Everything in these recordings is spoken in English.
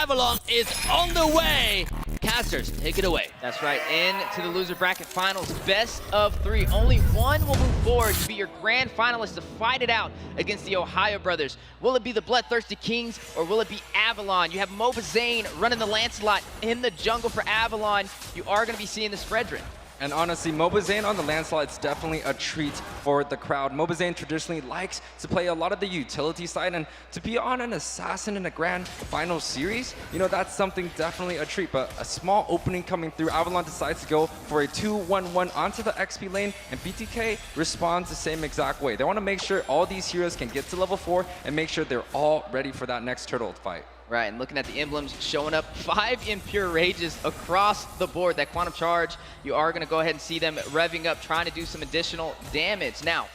Avalon is on the way. Casters, take it away. That's right, into the loser bracket finals, best of 3. Only one will move forward to be your grand finalist to fight it out against the Ohio brothers. Will it be the Bloodthirsty Kings or will it be Avalon? You have Mobazane running the Lancelot in the jungle for Avalon. You are going to be seeing this Fredrin. And honestly, Mobazane on the Lancelot is definitely a treat for the crowd. Mobazane traditionally likes to play a lot of the utility side, and to be on an assassin in a grand final series, you know, that's something definitely a treat. But a small opening coming through, Avalon decides to go for a 2-1-1 onto the XP lane, and Btk responds the same exact way. They want to make sure all these heroes can get to level 4 and make sure they're all ready for that next turtle fight. Right, and looking at the emblems showing up, 5 Impure Rages across the board. That Quantum Charge, you are going to go ahead and see them revving up, trying to do some additional damage. Now,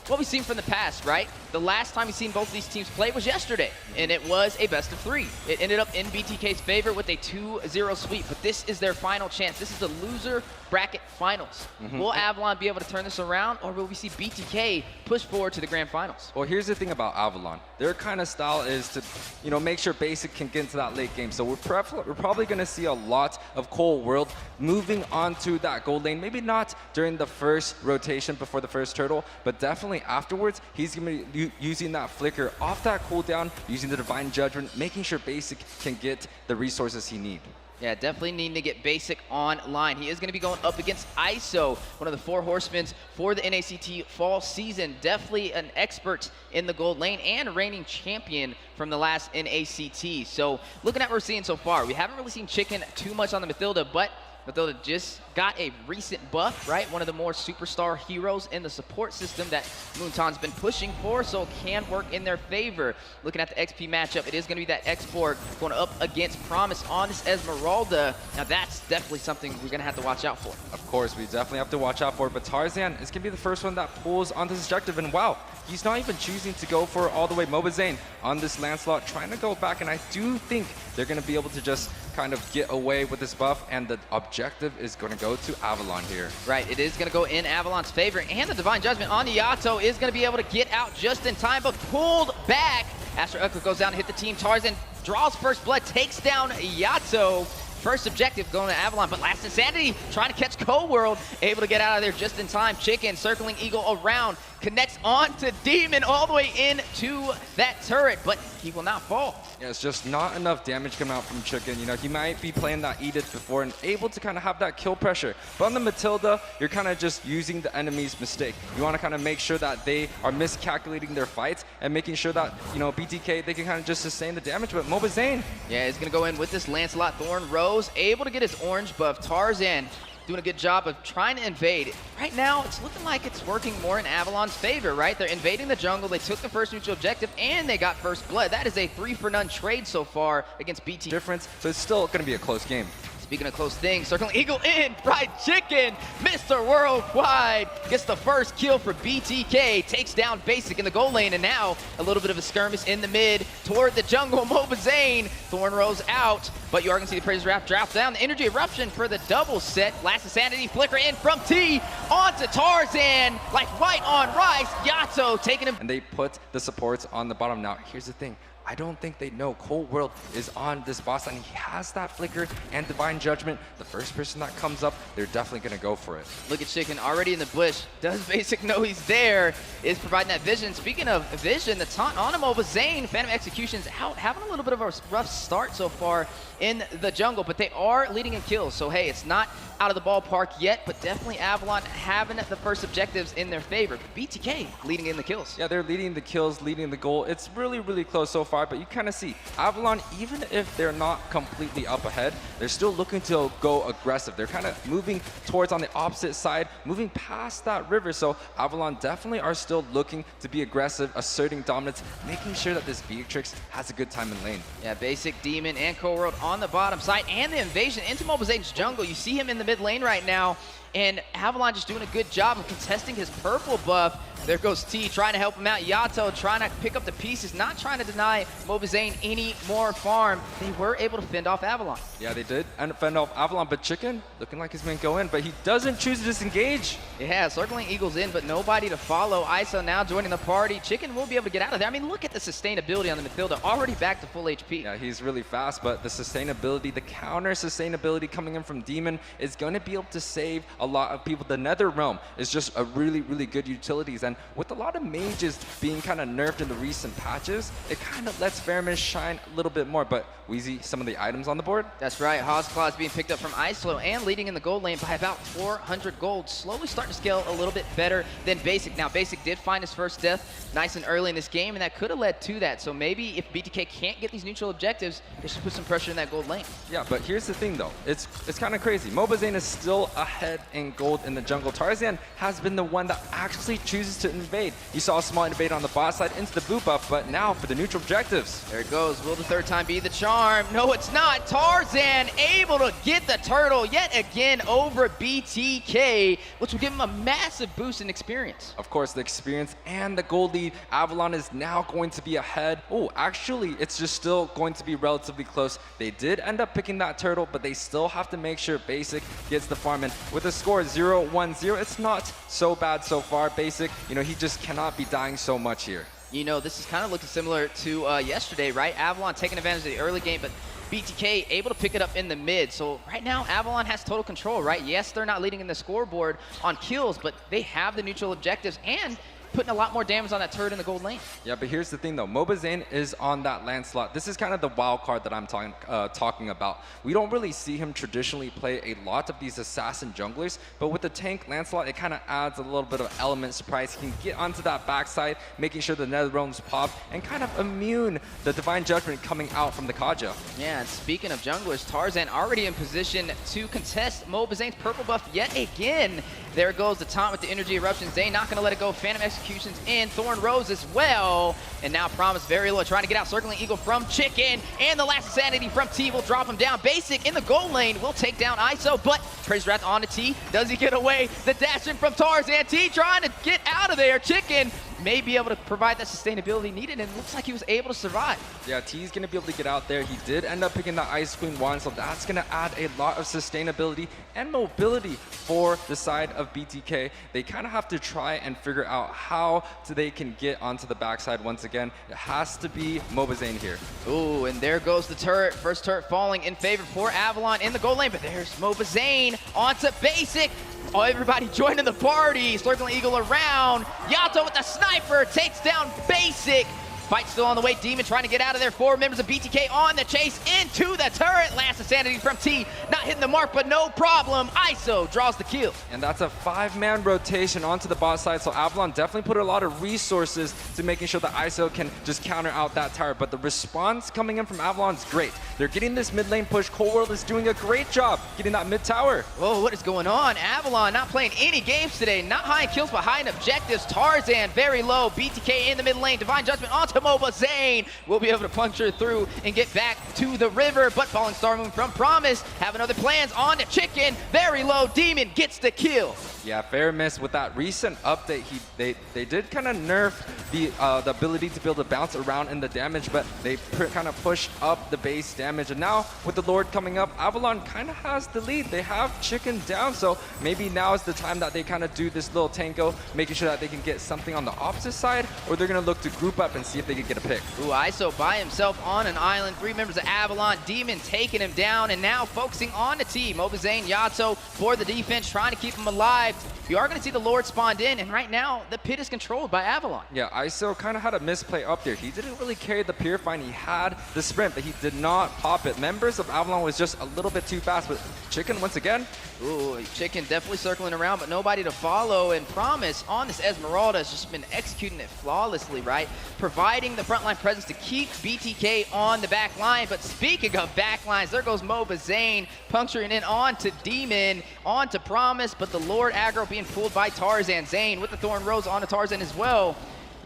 what we've seen from the past, right? The last time we've seen both of these teams play was yesterday, and it was a best of 3. It ended up in BTK's favor with a 2-0 sweep, but this is their final chance. This is the loser bracket finals. Will Avalon be able to turn this around, or will we see BTK push forward to the grand finals? Well, here's the thing about Avalon. Their kind of style is to, you know, make sure Basic can get into that late game. So we're probably going to see a lot of Cold World moving onto that gold lane. Maybe not during the first rotation before the first turtle, but definitely afterwards. He's going to be using that flicker off that cooldown, using the Divine Judgment, making sure Basic can get the resources he needs. Yeah, definitely needing to get Basic online. He is going to be going up against ISO, one of the 4 horsemen for the NACT fall season. Definitely an expert in the gold lane and reigning champion from the last NACT. So looking at what we're seeing so far, we haven't really seen Chicken too much on the Mathilda, but Mathilda just got a recent buff, right? One of the more superstar heroes in the support system that Moonton's been pushing for, so it can work in their favor. Looking at the XP matchup, it is going to be that X-Borg going up against Promise on this Esmeralda. Now that's definitely something we're going to have to watch out for. Of course, we definitely have to watch out for it, but Tarzan is going to be the first one that pulls on this objective, and wow, he's not even choosing to go for all the way Mobazane on this Lancelot, trying to go back, and I do think they're going to be able to just kind of get away with this buff, and the objective is going to go to Avalon here. Right, it is going to go in Avalon's favor, and the Divine Judgment on the Yato is going to be able to get out just in time, but pulled back. Astro Echo goes down to hit the team. Tarzan draws first blood, takes down Yato. First objective going to Avalon, but Last Insanity trying to catch Cold World, able to get out of there just in time. Chicken circling Eagle around, connects on to Demon all the way into that turret, but he will not fall. Yeah, it's just not enough damage coming out from Chicken. You know, he might be playing that Edith before and able to kind of have that kill pressure. But on the Mathilda, you're kind of just using the enemy's mistake. You want to kind of make sure that they are miscalculating their fights and making sure that, you know, BTK, they can kind of just sustain the damage. But Mobazane, yeah, he's going to go in with this Lancelot Thorn Rose, able to get his orange buff. Tarzan doing a good job of trying to invade. Right now, it's looking like it's working more in Avalon's favor, right? They're invading the jungle, they took the first neutral objective, and they got first blood. That is a 3-for-none trade so far against BT. difference, so it's still going to be a close game. Speaking of close things, circling Eagle in, Fried Chicken, Mr. Worldwide gets the first kill for BTK, takes down Basic in the goal lane, and now a little bit of a skirmish in the mid toward the jungle. Mobazane, Thorn Rose out, but you are going to see the Praise Wrap drop down. The Energy Eruption for the double set. Last Insanity, flicker in from T onto Tarzan, like white on rice. Yato taking him. And they put the supports on the bottom. Now, here's the thing. I don't think they know Cold World is on this boss, and he has that flicker and Divine Judgment. The first person that comes up, they're definitely going to go for it. Look at Chicken already in the bush. Does Basic know he's there? Is providing that vision. Speaking of vision, the taunt on him over Zane. Phantom Execution's out, having a little bit of a rough start so far in the jungle, but they are leading in kills. So hey, it's not out of the ballpark yet, but definitely Avalon having the first objectives in their favor. But BTK leading in the kills. Yeah, they're leading the kills, leading the goal. It's really, really close so far, but you kind of see Avalon, even if they're not completely up ahead, they're still looking to go aggressive. They're kind of moving towards on the opposite side, moving past that river. So Avalon definitely are still looking to be aggressive, asserting dominance, making sure that this Beatrix has a good time in lane. Yeah, Basic, Demon, and Cold World on the bottom side, and the invasion into Mobization's jungle. You see him in the mid lane right now, and Avalon just doing a good job of contesting his purple buff. There goes T trying to help him out. Yato trying to pick up the pieces, not trying to deny Mobazane any more farm. They were able to fend off Avalon. Yeah, they did and fend off Avalon, but Chicken looking like he's going to go in, but he doesn't choose to disengage. Yeah, circling Eagles in, but nobody to follow. ISO now joining the party. Chicken will be able to get out of there. I mean, look at the sustainability on the midfielder, already back to full HP. Yeah, he's really fast, but the sustainability, the counter sustainability coming in from Demon is going to be able to save a lot of people. The Nether Realm is just a really, really good utilities, and with a lot of mages being kind of nerfed in the recent patches, it kind of lets Fairmist shine a little bit more. But Wheezy, some of the items on the board? That's right, Hawsclaw is being picked up from ISO and leading in the gold lane by about 400 gold. Slowly starting to scale a little bit better than Basic. Now, Basic did find his first death nice and early in this game, and that could have led to that. So maybe if BTK can't get these neutral objectives, they should put some pressure in that gold lane. Yeah, but here's the thing though, it's kind of crazy. Mobazane is still ahead in gold in the jungle. Tarzan has been the one that actually chooses to invade. You saw a small invade on the bot side into the boot buff, but now for the neutral objectives. There it goes. Will the third time be the charm? No, it's not. Tarzan able to get the turtle yet again over BTK, which will give him a massive boost in experience. Of course, the experience and the gold lead. Avalon is now going to be ahead. Oh, actually, it's just still going to be relatively close. They did end up picking that turtle, but they still have to make sure Basic gets the farm in. With a score 0-1-0, it's not so bad so far. Basic, you know, he just cannot be dying so much here. You know, this is kind of looking similar to yesterday, right? Avalon taking advantage of the early game, but BTK able to pick it up in the mid. So right now, Avalon has total control, right? Yes, they're not leading in the scoreboard on kills, but they have the neutral objectives and putting a lot more damage on that turret in the gold lane. Yeah, but here's the thing though, Mobazane is on that Lancelot. This is kind of the wild card that I'm talking about. We don't really see him traditionally play a lot of these assassin junglers, but with the tank Lancelot, it kind of adds a little bit of element surprise. He can get onto that backside, making sure the Nether Realms pop, and kind of immune the Divine Judgment coming out from the Kaja. Yeah, and speaking of junglers, Tarzan already in position to contest Mobazane's purple buff yet again. There goes the taunt with the energy eruption. Zane not gonna let it go. Phantom executions in. Thorn Rose as well. And now Promise very low, trying to get out. Circling Eagle from Chicken. And the last Insanity from T will drop him down. Basic in the gold lane will take down ISO, but Treasure Wrath on to T. Does he get away? The dash in from Tarzan. T trying to get out of there. Chicken may be able to provide that sustainability needed, and it looks like he was able to survive. Yeah, T's gonna be able to get out there. He did end up picking the Ice Queen wand, so that's gonna add a lot of sustainability and mobility for the side of BTK. They kind of have to try and figure out how they can get onto the backside once again. It has to be Mobazane here. Ooh, and there goes the turret. First turret falling in favor for Avalon in the gold lane, but there's Mobazane onto Basic. Oh, everybody joining the party. Circling Eagle around. Yato with the sniper takes down Basic. Fight still on the way. Demon trying to get out of there. 4 members of BTK on the chase into the turret. Last Insanity from T. Not hitting the mark, but no problem. ISO draws the kill. And that's a 5-man rotation onto the bot side. So Avalon definitely put a lot of resources to making sure that ISO can just counter out that tower. But the response coming in from Avalon is great. They're getting this mid lane push. Cold World is doing a great job getting that mid tower. Whoa, what is going on? Avalon not playing any games today. Not high in kills, but high in objectives. Tarzan very low. BTK in the mid lane. Divine Judgment onto Mobazane will be able to puncture through and get back to the river, but Falling Star Moon from Promise having other plans on the Chicken. Very low. Demon gets the kill. Yeah, fair miss. With that recent update, they did kind of nerf the ability to be able to bounce around in the damage, but they kind of pushed up the base damage. And now with the Lord coming up, Avalon kind of has the lead. They have Chicken down, so maybe now is the time that they kind of do this little tango, making sure that they can get something on the opposite side, or they're going to look to group up and see if they can get a pick. Ooh, ISO by himself on an island. 3 members of Avalon. Demon taking him down, and now focusing on the team. Mobazane, Yato for the defense, trying to keep him alive. You are going to see the Lord spawned in, and right now, the pit is controlled by Avalon. Yeah, ISO kind of had a misplay up there. He didn't really carry the Purifying. He had the sprint, but he did not pop it. Members of Avalon was just a little bit too fast, but Chicken once again. Ooh, Chicken definitely circling around, but nobody to follow. And Promise on this Esmeralda has just been executing it flawlessly, right? Providing the frontline presence to keep BTK on the back line. But speaking of back lines, there goes Mobazane, puncturing in onto Demon, onto Promise, but the Lord aggro being pulled by Tarzan. Zane with the Thorn Rose onto Tarzan as well.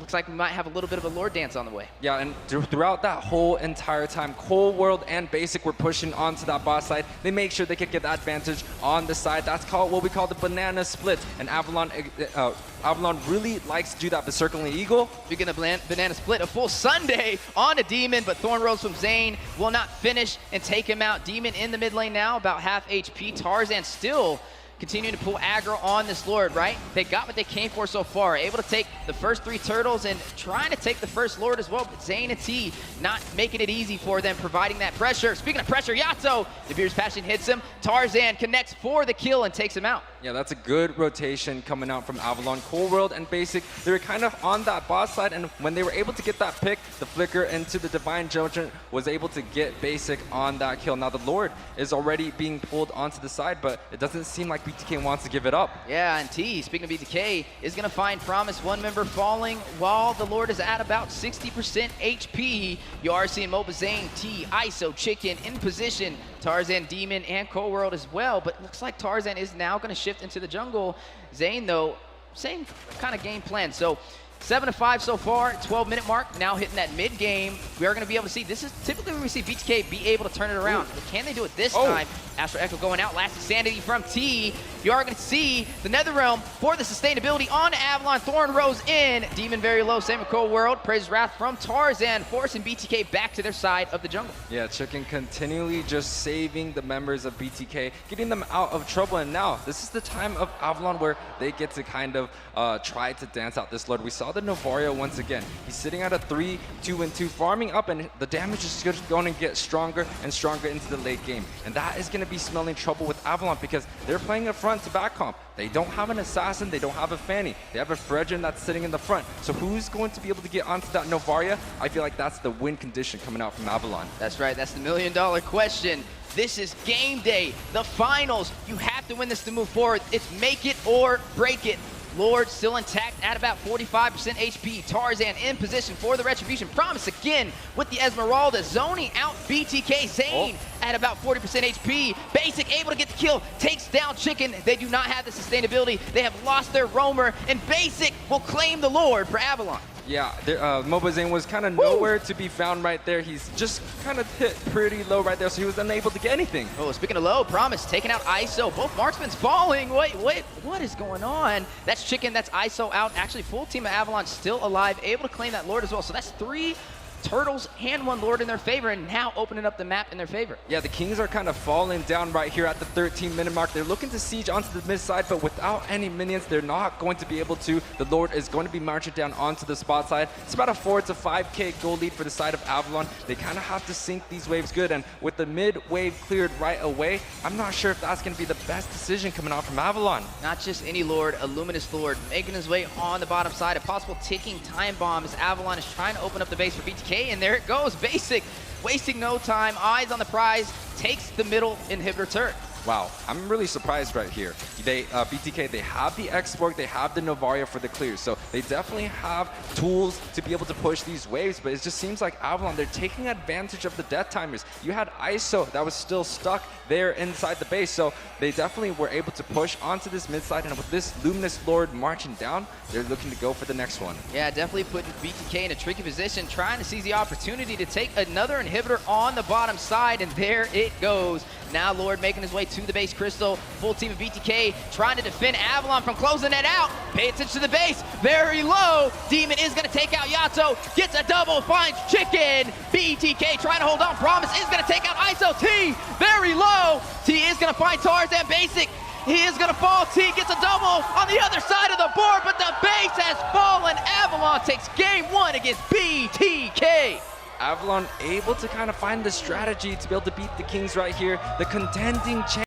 looks like we might have a little bit of a Lord dance on the way. Yeah, and throughout that whole entire time, Cold World and Basic were pushing onto that bot side. They make sure they could get that advantage on the side. That's called what we call the banana split. And Avalon really likes to do that, but circling Eagle. Speaking of banana split, a full Sunday on a Demon, but Thorn Rose from Zane will not finish and take him out. Demon in the mid lane now, about half HP. Tarzan still continuing to pull aggro on this Lord, right? They got what they came for so far. Able to take the first 3 turtles and trying to take the first Lord as well, but Zane and T not making it easy for them, providing that pressure. Speaking of pressure, Yato, the Beer's Passion hits him. Tarzan connects for the kill and takes him out. Yeah, that's a good rotation coming out from Avalon. Cold World and Basic, they were kind of on that boss side, and when they were able to get that pick, the flicker into the Divine Judgment was able to get Basic on that kill. Now the Lord is already being pulled onto the side, but it doesn't seem like Btk wants to give it up. Yeah, and T, speaking of Btk, is going to find Promise, one member falling while the Lord is at about 60% HP. You are seeing Moba Zane, T, ISO, Chicken in position. Tarzan, Demon, and Cold World as well, but looks like Tarzan is now going to shift into the jungle. Zane, though, same kind of game plan. So 7-5 so far, 12-minute mark, now hitting that mid-game. We are going to be able to see, this is typically where we see Btk be able to turn it around. But can they do it this time? Astro Echo going out, last Sanity from T. You are going to see the Netherrealm for the sustainability on Avalon. Thorn Rose in, Demon very low, same with Cold World. Praise Wrath from Tarzan, forcing Btk back to their side of the jungle. Yeah, Chicken continually just saving the members of Btk, getting them out of trouble. And now, this is the time of Avalon where they get to kind of try to dance out this Lord. We saw the Novaria once again. He's sitting at a 3-2-2, farming up, and the damage is just going to get stronger and stronger into the late game. And that is going to be smelling trouble with Avalon because they're playing a front to back comp. They don't have an assassin, they don't have a Fanny. They have a Fredrin that's sitting in the front. So who's going to be able to get onto that Novaria? I feel like that's the win condition coming out from Avalon. That's right, that's the million-dollar question. This is game day, the finals. You have to win this to move forward. It's make it or break it. Lord still intact at about 45% HP. Tarzan in position for the Retribution. Promise again with the Esmeralda, zoning out Btk. Zane at about 40% HP. Basic able to get the kill, takes down Chicken. They do not have the sustainability. They have lost their roamer, and Basic will claim the Lord for Avalon. Yeah, Moba Zane was kind of nowhere to be found right there. He's just kind of hit pretty low right there, so he was unable to get anything. Oh, speaking of low, Promise taking out ISO. Both marksmen's falling. Wait, what is going on? That's Chicken, that's ISO out. Actually, full team of Avalon still alive, able to claim that Lord as well. So that's 3 Turtles and 1 Lord in their favor, and now opening up the map in their favor. Yeah, the Kings are kind of falling down right here at the 13-minute mark. They're looking to siege onto the mid side, but without any minions, they're not going to be able to. The Lord is going to be marching down onto the spot side. It's about a 4 to 5k goal lead for the side of Avalon. They kind of have to sink these waves good, and with the mid wave cleared right away, I'm not sure if that's going to be the best decision coming out from Avalon. Not just any Lord, a Luminous Lord making his way on the bottom side. A possible ticking time bomb as Avalon is trying to open up the base for Btk, and there it goes. Basic, wasting no time, eyes on the prize, takes the middle inhibitor turret. Wow, I'm really surprised right here. Btk, they have the X-Borg, they have the Novaria for the clears, so they definitely have tools to be able to push these waves, but it just seems like Avalon, they're taking advantage of the death timers. You had ISO that was still stuck there inside the base, so they definitely were able to push onto this mid side, and with this Luminous Lord marching down, they're looking to go for the next one. Yeah, definitely putting Btk in a tricky position, trying to seize the opportunity to take another inhibitor on the bottom side, and there it goes. Now Lord making his way to the base crystal. Full team of Btk trying to defend Avalon from closing that out. Pay attention to the base. Very low. Demon is going to take out Yato. Gets a double. Finds Chicken. Btk trying to hold on. Promise is going to take out ISO. T very low. T is going to find Tarzan. Basic. He is going to fall. T gets a double on the other side of the board, but the base has fallen. Avalon takes game 1 against Btk. Avalon able to kind of find the strategy to be able to beat the Kings right here. The contending champ